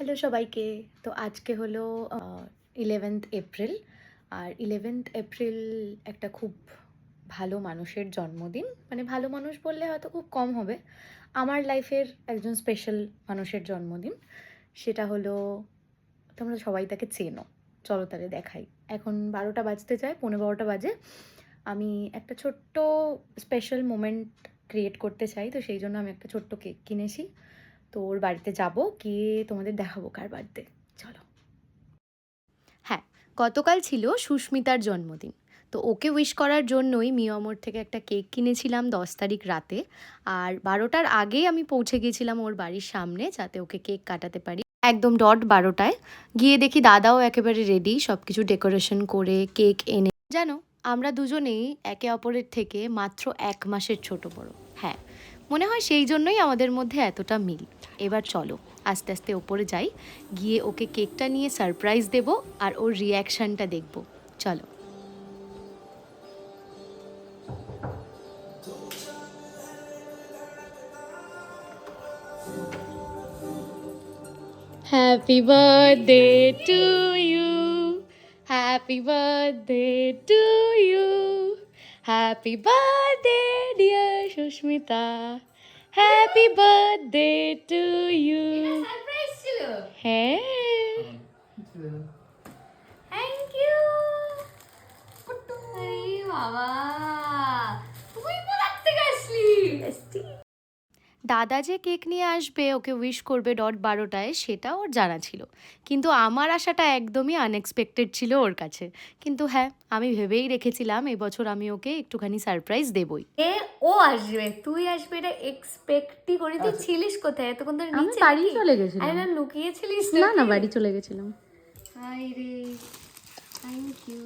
Hello সবাইকে। তো আজকে হলো 11th এপ্রিল। আর 11th এপ্রিল একটা খুব ভালো মানুষের জন্মদিন। মানে ভালো মানুষ বললে হয়তো খুব কম হবে। আমার লাইফের একজন স্পেশাল মানুষের জন্মদিন। সেটা হলো, তোমরা সবাই তাকে চেনো। চলো তাহলে দেখাই। এখন 12টা বাজতে যায়, 12:15 বাজে। আমি একটা ছোট্ট স্পেশাল মোমেন্ট ক্রিয়েট করতে চাই, তো সেই জন্য আমি একটা ছোট্ট কেক কিনেছি। তো ওর বাড়িতে যাব, গিয়ে তোমাদের দেখাবো কার বার্থডে। চলো। হ্যাঁ, গতকাল ছিল সুস্মিতার জন্মদিন। তো ওকে উইশ করার জন্যই মিয়ামোর থেকে একটা কেক কিনেছিলাম 10 তারিখ রাতে। আর 12টার আগেই আমি পৌঁছে গিয়েছিলাম ওর বাড়ির সামনে, যাতে ওকে কেক কাটাতে পারি। একদম ডট 12টায় গিয়ে দেখি দাদাও একেবারে রেডি, সব কিছু ডেকোরেশন করে কেক এনে। জানো, আমরা দুজনেই একে অপরের থেকে মাত্র 1 মাসের ছোট বড়। হ্যাঁ, মনে হয় সেই জন্যই আমাদের মধ্যে এতটা মিল। এবার চলো আস্তে আস্তে ওপরে যাই, গিয়ে ওকে কেকটা নিয়ে সারপ্রাইজ দেব আর ওর রিয়াকশানটা দেখব। চলো। Happy birthday to you, happy birthday to you, happy birthday dear Susmita, happy birthday to you. হ্যাঁ, থ্যাংক ইউ। বাবা, তুই কোথা থেকে আসলি? দাদা যে কেক নিয়ে আসবে, ওকে উইশ করবে ডট 12টায়, সেটা ওর জানা ছিল। কিন্তু আমার আশাটা একদমই আনএক্সপেক্টেড ছিল ওর কাছে। কিন্তু হ্যাঁ, আমি ভেবেই রেখেছিলাম এবছর আমি ওকে একটুখানি সারপ্রাইজ দেবই। ও আসবে, তুই আসবে এটা এক্সপেক্টই করি। তুই ছিলিস কোথায় এতক্ষণ ধরে? আমি নিচে বাড়ি নাকি? চলে গেছিলাম। আরে না, লুকিয়েছিলিস না না, নাকি? বাড়ি চলে গেছিলাম। হাই রে, থ্যাংক ইউ।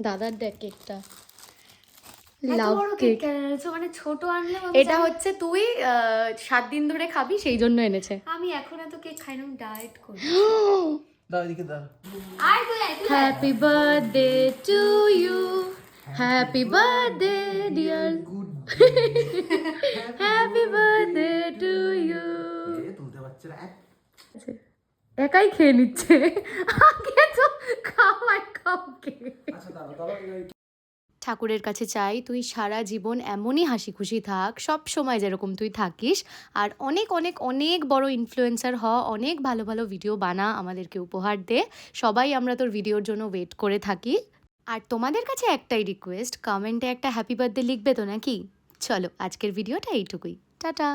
দাদার দেখ কেকটা, এত লাভ বড় কেক কেক। কেন এনেছো? মানে ছোট আনলে এটা হচ্ছে তুই 7 দিন ধরে খাবি, সেই জন্য এনেছে। আমি এখন এত কেক খাই না, আমি ডায়েট করি। দাও এদিকে দাও। আয় তুই আয়, তুই আয়। Happy birthday to you, happy birthday dear, happy birthday to you. তুলতে পারছে না। একাই খেয়ে নিচ্ছে, আগে তো খাওয়াই কাউকে। আচ্ছা দাঁড়াও দাঁড়াও। ঠাকুরের কাছে চাই তুই সারা জীবন এমনই হাসি খুশি থাক, সব সময় যেরকম তুই থাকিস। আর অনেক অনেক অনেক বড় ইনফ্লুয়েন্সার হ, অনেক ভালো ভালো ভিডিও বানা, আমাদেরকে উপহার দে। সবাই আমরা তোর ভিডিওর জন্য ওয়েট করে থাকি। আর তোমাদের কাছে একটাই রিকোয়েস্ট, কমেন্টে একটা হ্যাপি বার্থডে লিখবে তো নাকি? চলো, আজকের ভিডিওটা এইটুকুই। টাটা।